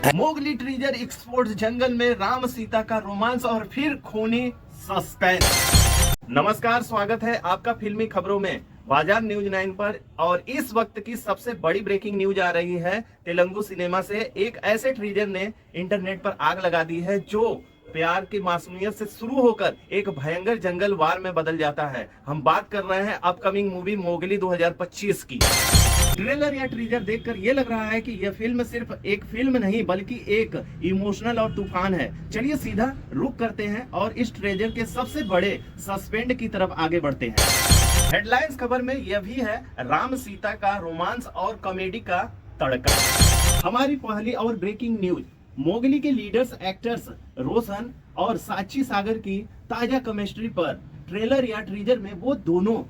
Mowgli treasure exports जंगल में राम सीता का romance और फिर खूनी सस्पेंस। नमस्कार, स्वागत है आपका फिल्मी खबरों में बाजार न्यूज 9 पर। और इस वक्त की सबसे बड़ी ब्रेकिंग न्यूज आ रही है तेलुगु सिनेमा से। एक ऐसे ट्रीजर ने इंटरनेट पर आग लगा दी है जो प्यार की मासूमियत से शुरू होकर एक भयंकर जंगल वार में बदल जाता है। हम बात कर रहे हैं अपकमिंग मूवी मोगली 2025 की। ट्रेलर या ट्रीजर देखकर यह लग रहा है कि यह फिल्म सिर्फ एक फिल्म नहीं बल्कि एक इमोशनल और तूफान है। चलिए सीधा रुक करते हैं और इस ट्रेलर के सबसे बड़े सस्पेंस की तरफ आगे बढ़ते हैं। हेडलाइंस खबर में यह भी है, राम सीता का रोमांस और कॉमेडी का तड़का। हमारी पहली और ब्रेकिंग न्यूज, मोगली के लीडर्स एक्टर्स रोशन और साक्षी सागर की ताजा केमिस्ट्री पर। ट्रेलर या ट्रीजर में वो दोनों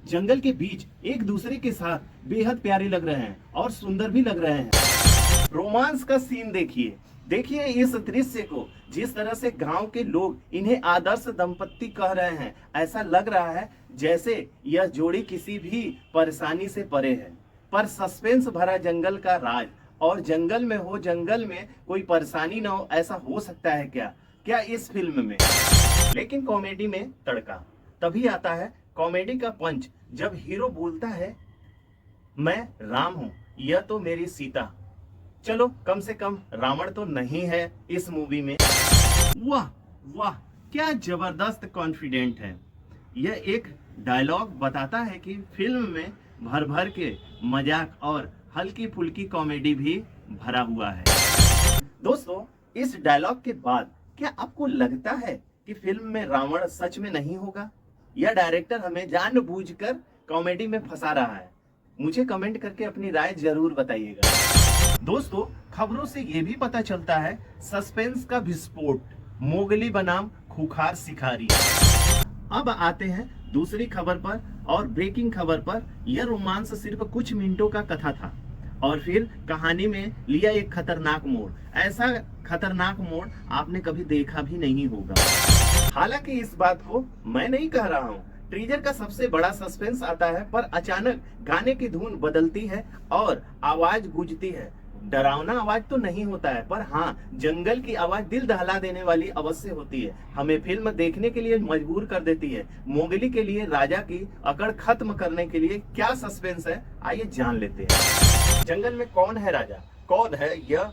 जंगल के बीच एक दूसरे के साथ बेहद प्यारे लग रहे हैं और सुंदर भी लग रहे हैं। रोमांस का सीन देखिए इस दृश्य को। जिस तरह से गांव के लोग इन्हें आदर्श दंपत्ति कह रहे हैं, ऐसा लग रहा है जैसे यह जोड़ी किसी भी परेशानी से परे है। पर सस्पेंस भरा जंगल का राज, और जंगल में हो, जंगल में कोई परेशानी ना हो, ऐसा हो सकता है क्या इस फिल्म में। लेकिन कॉमेडी में तड़का तभी आता है, कॉमेडी का पंच, जब हीरो बोलता है मैं राम हूं, यह तो मेरी सीता। चलो कम से कम रावण तो नहीं है इस मूवी में। वाह वाह, क्या जबरदस्त कॉन्फिडेंट है। यह एक डायलॉग बताता है कि फिल्म में भर भर के मजाक और हल्की फुल्की कॉमेडी भी भरा हुआ है। दोस्तों, इस डायलॉग के बाद क्या आपको लगता है कि फिल्म में रावण सच में नहीं होगा, या डायरेक्टर हमें जानबूझकर कॉमेडी में फंसा रहा है? मुझे कमेंट करके अपनी राय जरूर बताइएगा। दोस्तों, खबरों से यह भी पता चलता है सस्पेंस का विस्फोट, मोगली बनाम खूंखार शिकारी। अब आते हैं दूसरी खबर पर और ब्रेकिंग खबर पर। यह रोमांस सिर्फ कुछ मिनटों का कथा था और फिर कहानी में लिया एक खतरनाक मोड़। ऐसा खतरनाक मोड़ आपने कभी देखा भी नहीं होगा। हालांकि इस बात को मैं नहीं कह रहा हूँ। ट्रीजर का सबसे बड़ा सस्पेंस आता है, पर अचानक गाने की धुन बदलती है और आवाज गूंजती है। डरावना आवाज तो नहीं होता है, पर हाँ, जंगल की आवाज दिल दहला देने वाली अवश्य होती है। हमें फिल्म देखने के लिए मजबूर कर देती है। मोगली के लिए राजा की अकड़ खत्म करने के लिए क्या सस्पेंस है, आइए जान लेते हैं। जंगल में कौन है राजा, कौन है यह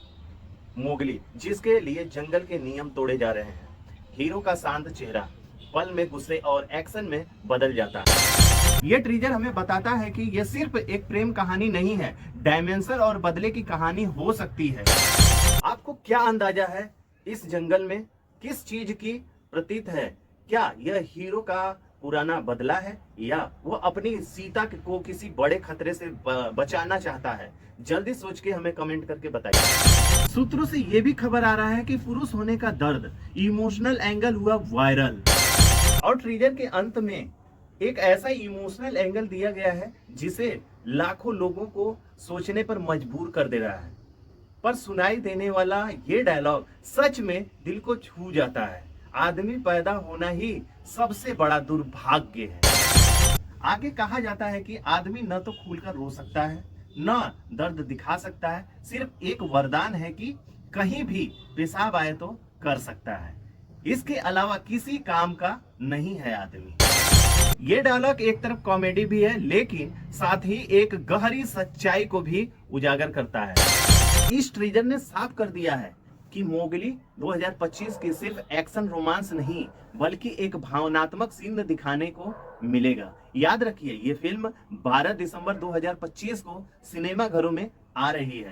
मोगली जिसके लिए जंगल के नियम तोड़े जा रहे हैं। हीरो का शांत चेहरा पल में गुस्से और एक्शन में बदल जाता है। यह ट्रीजर हमें बताता है कि यह सिर्फ एक प्रेम कहानी नहीं है, डायमेंशन और बदले की कहानी हो सकती है। आपको क्या अंदाजा है इस जंगल में किस चीज की प्रतीत है? क्या यह हीरो का पुराना बदला है, या वो अपनी सीता को किसी बड़े खतरे से बचाना चाहता है? जल्दी सोच के हमें कमेंट करके बताइए। सूत्रों से यह भी खबर आ रहा है कि पुरुष होने का दर्द इमोशनल एंगल हुआ वायरल, और ट्रीजर के अंत में एक ऐसा इमोशनल एंगल दिया गया है जिसे लाखों लोगों को सोचने पर मजबूर कर दे रहा है। पर सुनाई देने वाला ये डायलॉग सच में दिल को छू जाता है। आदमी पैदा होना ही सबसे बड़ा दुर्भाग्य है। आगे कहा जाता है कि आदमी न तो खुलकर रो सकता है, न दर्द दिखा सकता है। सिर्फ एक वरदान है कि कहीं भी पेशाब आए तो कर सकता है। इसके अलावा किसी काम का नहीं है आदमी। ये डायलॉग एक तरफ कॉमेडी भी है, लेकिन साथ ही एक गहरी सच्चाई को भी उजागर करता है। इस ट्रीजर ने साफ कर दिया है कि मोगली 2025 की सिर्फ एक्शन रोमांस नहीं बल्कि एक भावनात्मक सीन दिखाने को मिलेगा। याद रखिए, ये फिल्म 12 दिसंबर 2025 को सिनेमा घरों में आ रही है।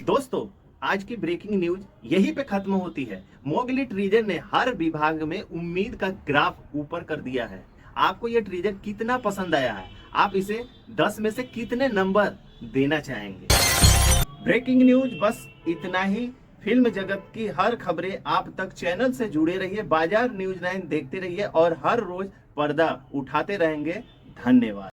दोस्तों, आज की ब्रेकिंग न्यूज यहीं पे खत्म होती है। मोगली ट्रीजर ने हर विभाग में उम्मीद का ग्राफ ऊपर कर दिया है। आपको यह ट्रीजर कितना पसंद आया है? आप इसे 10 में से कितने नंबर देना चाहेंगे? ब्रेकिंग न्यूज बस इतना ही। फिल्म जगत की हर खबरें आप तक चैनल से जुड़े रहिए। बाजार न्यूज 9 देखते रहिए और हर रोज पर्दा उठाते रहेंगे। धन्यवाद।